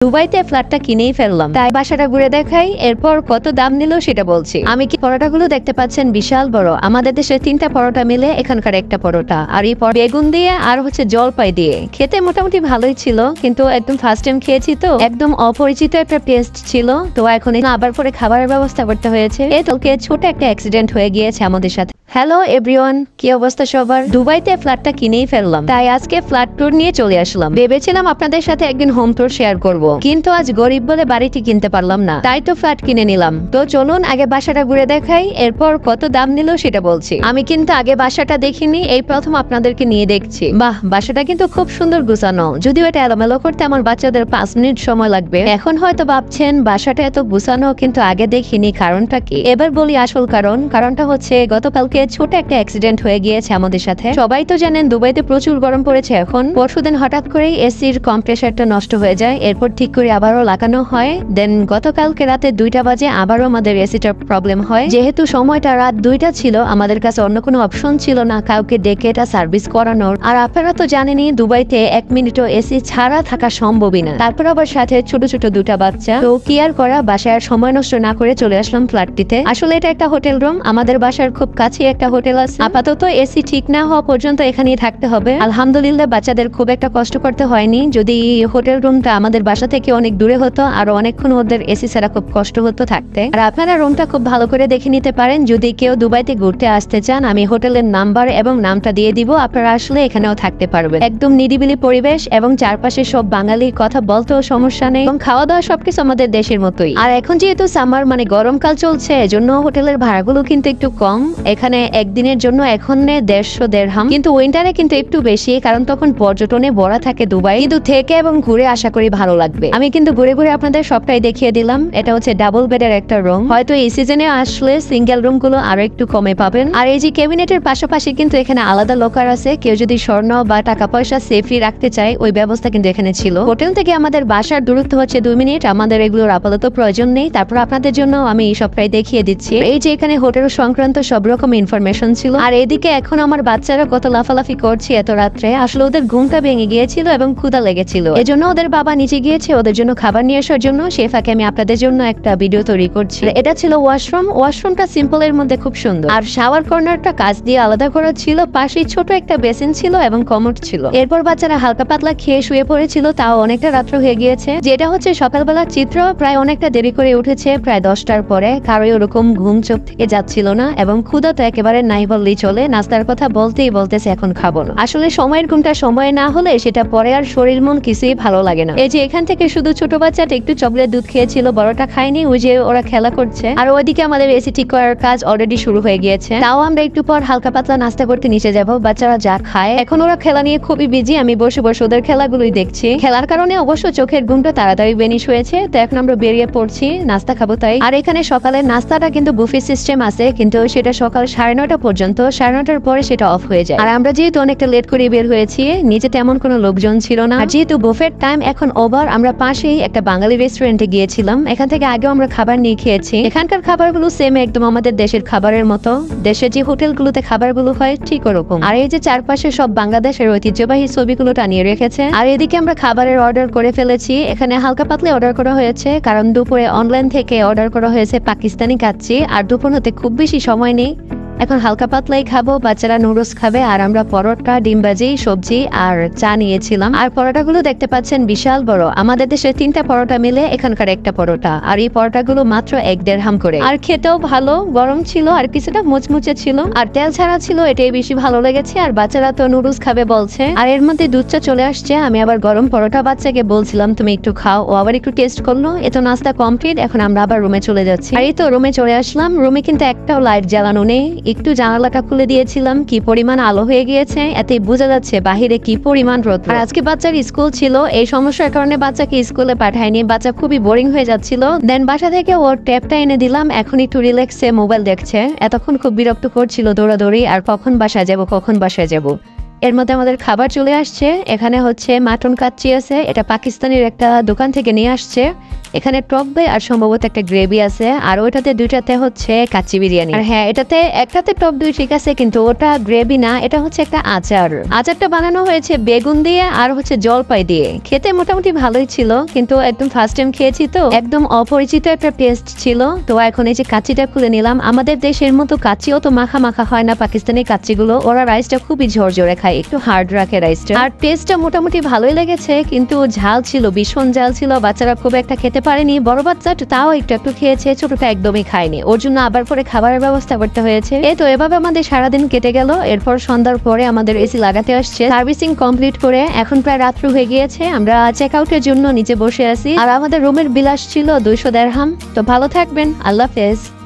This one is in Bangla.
দুবাইতে ফ্ল্যাটটা কিনেই ফেললাম, তাই বাসাটা ঘুরে দেখাই, এরপর কত দাম নিল সেটা বলছি। আমি কি পরোটাগুলো দেখতে পাচ্ছেন বিশাল বড়, আমাদের দেশে 3টা পরোটা মিলে এখানকার একটা পরোটা, আর এই বেগুন দিয়ে আর হচ্ছে জলপাই দিয়ে খেতে মোটামুটি ভালোই ছিল, কিন্তু একদম ফার্স্ট টাইম খেয়েছি তো একদম অপরিচিত একটা টেস্ট ছিল। তো এখন আবার পরে খাবারের ব্যবস্থা করতে হয়েছে। এতকে ছোট একটা অ্যাক্সিডেন্ট হয়ে গিয়েছে আমাদের সাথে। হ্যালো এভরিওয়ান, কি অবস্থা সবার? দুবাইতে ফ্ল্যাটটা কিনেই ফেললাম, তাই আজকে ফ্ল্যাট ট্যুর নিয়ে চলে আসলাম। ভেবেছিলাম আপনাদের সাথে একদিন হোম ট্যুর শেয়ার করব, কিন্তু আজ গরিব বলে বাড়িটি কিনতে পারলাম না, তাই তো ফ্ল্যাট কিনে নিলাম। তো চলুন আগে বাসাটা ঘুরে দেখাই, এরপর কত দাম নিল সেটা বলছি। আমি কিন্তু আগে বাসাটা দেখিনি, এই প্রথম আপনাদেরকে নিয়ে দেখছি। বাহ, বাসাটা কিন্তু খুব সুন্দর গুছানো, যদিও এটা এলোমেলো করতে আমার বাচ্চাদের 5 মিনিট সময় লাগবে। এখন হয়তো ভাবছেন বাসাটা এত গুছানো, কিন্তু আগে দেখিনি, কারণটা কি? এবার বলি আসল কারণটা হচ্ছে গতকালকে ছোট একটা অ্যাক্সিডেন্ট হয়ে গিয়েছে আমাদের সাথে। সবাই তো জানেন দুবাইতে প্রচুর গরম পড়েছে এখন। পরশুদিন হঠাৎ করে এসির কম্প্রেসারটা নষ্ট হয়ে যায়, এরপর ঠিক করে আবারও লাগানো হয়। দেন গতকালকে রাতে 2টা বাজে আবারও আমাদের এসিটার প্রবলেম হয়। যেহেতু সময়টা রাত 2টা ছিল, আমাদের কাছে অন্য কোনো অপশন ছিল না কাউকে ডেকে এটা সার্ভিস করানোর। আর আপনারা তো জানেনই দুবাইতে 1 মিনিটও এসি ছাড়া থাকা সম্ভবই না, তারপর আবার সাথে ছোট ছোট 2টা বাচ্চা। তো কি আর করা, বাসায় আর সময় নষ্ট না করে চলে আসলাম ফ্ল্যাটটিতে। আসলে এটা একটা হোটেল রুম, আমাদের বাসার খুব কাছে একটা হোটেল আছে। আপাতত এসি ঠিক না হওয়া পর্যন্ত এখানেই থাকতে হবে। আলহামদুলিল্লাহ বাচ্চাদের খুব একটা কষ্ট করতে হয়নি। যদি হোটেল রুমটা আমাদের বাসা থেকে অনেক দূরে হতো, আর অনেকক্ষণ ওদের এসি ছাড়া খুব কষ্ট হতো থাকতে। আর আপনারা রুমটা খুব ভালো করে দেখে নিতে পারেন যদি কেউ দুবাইতে ঘুরতে আসতে চান। আমি হোটেলের নাম্বার এবং নামটা দিয়ে দিব, আপনারা আসলে এখানেও থাকতে পারবেন। একদম নিরিবিলি পরিবেশ এবং চারপাশে সব বাঙালির কথা বলতেও সমস্যা নেই, এবং খাওয়া দাওয়া সবকিছু আমাদের দেশের মতোই। আর এখন যেহেতু সামার মানে গরমকাল চলছে, এজন্য হোটেলের ভাড়াগুলো কিন্তু একটু কম। এখানে একদিনের জন্য এখন 150 দিরহাম, কিন্তু উইন্টারে কিন্তু একটু বেশি, কারণ তখন পর্যটনে ভরা থাকে দুবাই। কিন্তু থেকে এবং ঘুরে আশা করি ভালো লাগবে। আমি কিন্তু ঘুরে ঘুরে আপনাদের সবটাই দেখিয়ে দিলাম। এটা হচ্ছে ডাবল বেডের একটা রুম, হয়তো এই সিজনে আসলে সিঙ্গেল রুম গুলো আরো একটু কমে পাবেন। আর এই যে ক্যাবিনেটের পাশাপাশি কিন্তু এখানে আলাদা লকার আছে, কেউ যদি স্বর্ণ বা টাকা পয়সা সেফলি রাখতে চায় ওই ব্যবস্থা কিন্তু এখানে ছিল। হোটেল থেকে আমাদের বাসার দূরত্ব হচ্ছে 2 মিনিট, আমাদের এগুলোর আপাতত প্রয়োজন নেই। তারপর আপনাদের জন্য আমি এই সবটাই দেখিয়ে দিচ্ছি। এই যে এখানে হোটেল সংক্রান্ত সব রকম ইনফরমেশন ছিল। আর এদিকে এখন আমার বাচ্চারা কত লাফালাফি করছে এত রাত্রে, আসলে ওদের ঘুমটা ভেঙে গিয়েছিল এবং ক্ষুধা লেগেছিল, এজন্য ওদের বাবা নিচে গিয়েছে ওদের জন্য খাবার নিয়ে আসার জন্য। সে ফাঁকে আমি আপনাদের জন্য একটা ভিডিও তৈরি করছি। এটা ছিল ওয়াশরুমটা সিম্পল এর মধ্যে খুব সুন্দর, আর শাওয়ার কর্নারটা কাচ দিয়ে আলাদা করা ছিল, পাশেই ছোট একটা বেসিন ছিল এবং কমোড ছিল। এরপর বাচ্চারা হালকা পাতলা খেয়ে শুয়ে পড়েছিল, তাও অনেকটা রাত্র হয়ে গিয়েছে। যেটা হচ্ছে সকালবেলার চিত্র, প্রায় অনেকটা দেরি করে উঠেছে, প্রায় 10টার পরে। কারো ওরকম ঘুম চোখ থেকে যাচ্ছিল না, এবং ক্ষুধা তো একেবারে নাই বললেই চলে। নাস্তার কথা বলতেই বলতেছে এখন খাবো না। আসলে সময়ের ঘুমটা সময় না হলে সেটা পরে আর শরীর মন কিছুই ভালো লাগে না। এই যে এখান থেকে শুধু ছোট বাচ্চাটা একটু চকলেট দুধ খেয়েছিল, বড়টা খায়নি, ওই যে ওরা খেলা করছে। আর ওইদিকে আমাদের এসি ঠিক করার কাজ অলরেডি শুরু হয়ে গিয়েছে। তাও আমরা একটু পর হালকা পাতলা নাস্তা করতে নিচে যাবো। বাচ্চারা যা খায়, এখন ওরা খেলা নিয়ে খুবই বিজি। আমি বসে বসে ওদের খেলাগুলোই দেখছি। খেলার কারণে অবশ্য চোখের ঘুমটা তাড়াতাড়ি বেনিশ হয়েছে। তো এখন আমরা বেরিয়ে পড়ছি, নাস্তা খাবো তাই। আর এখানে সকালের নাস্তাটা কিন্তু বুফে সিস্টেম আছে, কিন্তু সেটা সকাল 9:30 পর্যন্ত, 9:30টার পরে সেটা অফ হয়ে যায়। আর আমরা যেহেতু অনেকটা লেট করে বের হয়েছি, নিচে তেমন কোনো লোকজন ছিল না। আর যেহেতু বুফের টাইম এখন ওভার, আমরা পাশেই একটা বাঙালি রেস্টুরেন্টে গিয়েছিলাম। এখান থেকে আগেও আমরা খাবার নিয়ে খেয়েছি। এখানকার খাবারগুলো সেম একদম আমাদের দেশের খাবারের মতো, দেশের যে হোটেলগুলোতে খাবারগুলো হয় ঠিক ওরকম। আর এই যে চারপাশে সব বাংলাদেশের ঐতিহ্যবাহী ছবিগুলো টানিয়ে রেখেছে। আর এদিকে আমরা খাবারের অর্ডার করে ফেলেছি। এখানে হালকা পাতলা অর্ডার করা হয়েছে, কারণ দুপুরে অনলাইন থেকে অর্ডার করা হয়েছে পাকিস্তানি কাচ্চি, আর দুপুর হতে খুব বেশি সময় নেই। এখন হালকা পাতলাই খাবো, বাচ্চারা নুডলস খাবে, আর আমরা পরোটা, ডিম ভাজি, সবজি আর চা নিয়েছিলাম। আর পরোটাগুলো দেখতে পাচ্ছেন বিশাল বড়, আমাদের দেশে 3টা পরোটা মিলে এখানকার একটা পরোটা। আর এই পরোটাগুলো মাত্র 1 দিরহাম করে। আর খেতেও ভালো, গরম ছিল আর কিছুটা মুচমুচে ছিল, আর তেল ছাড়া ছিল, এটাই বেশি ভালো লেগেছে। আর বাচ্চারা তো নুডলস খাবে বলছে। আর এর মধ্যে দুধটা চলে আসছে। আমি আবার গরম পরোটা বাচ্চাকে বলছিলাম তুমি একটু খাও, ও আবার একটু টেস্ট করলো। এত নাস্তা কমপ্লিট, এখন আমরা আবার রুমে চলে যাচ্ছি। আর এই তো রুমে চলে আসলাম। রুমে কিন্তু একটাও লাইট জ্বালানো নেই, একটু জানালাটা খুলে দিয়েছিলাম, কি পরিমাণ আলো হয়ে গিয়েছে, এতে বোঝা যাচ্ছে বাহিরে কি পরিমাণ রোদ। আর আজকে বাচ্চার স্কুল ছিল, এই সমস্যার কারণে বাচ্চাকে স্কুলে পাঠায়নি, বাচ্চা খুবই বোরিং হয়ে যাচ্ছিল। দেন বাসা থেকে ওর ট্যাবটা এনে দিলাম, এখন একটু রিল্যাক্সে মোবাইল দেখছে। এতক্ষণ খুব বিরক্ত করছিল দৌড়াদৌড়ি, আর কখন বাসায় যাব। এর মধ্যে আমাদের খাবার চলে আসছে। এখানে হচ্ছে মাটন কাচ্চি আছে, এটা পাকিস্তানের একটা দোকান থেকে নিয়ে আসছে। এখানে টক দই আর সম্ভবত একটা গ্রেভি আছে, আর ওইটাতে দুইটাতে হচ্ছে কাচ্চি বিরিয়ানি। আর হ্যাঁ, এটাতে একটাতে টক দই ঠিক আছে, কিন্তু ওটা গ্রেভি না, এটা হচ্ছে একটা আচার। আচারটা বানানো হয়েছে বেগুন দিয়ে আর হচ্ছে জলপাই দিয়ে। খেতে মোটামুটি ভালোই ছিল, কিন্তু একদম ফার্স্ট টাইম খেয়েছি তো একদম অপরিচিত একটা টেস্ট ছিল। তো এখন এই যে কাচ্চিটা খুলে নিলাম। আমাদের দেশের মতো কাচ্চিও তো মাখা মাখা হয় না, পাকিস্তানি কাচ্চিগুলো ওরা রাইসটা খুবই ঝরঝরে খায়, একটু হার্ড রাখে রাইসটা। আর টেস্টটা মোটামুটি ভালোই লেগেছে, কিন্তু ঝাল ছিল, ভীষণ ঝাল ছিল। বাচ্চারা খুব একটা খেতে পারেনি, বড় বাচ্চা তাও একটু একটু খেয়েছে, ছোটটা একদমই খায়নি। ওর জন্য আবার করে খাবারের ব্যবস্থা করতে হয়েছে। এই তো এভাবে আমাদের সারাদিন কেটে গেল। এরপর সন্ধ্যার পরে আমাদের এসি লাগাতে আসছে। সার্ভিসিং কমপ্লিট করে এখন প্রায় রাত্র হয়ে গিয়েছে। আমরা চেক আউটের জন্য নিচে বসে আছি, আর আমাদের রুমের বিল আসছিল 200 দিরহাম। তো ভালো থাকবেন, আল্লাহ হাফেজ।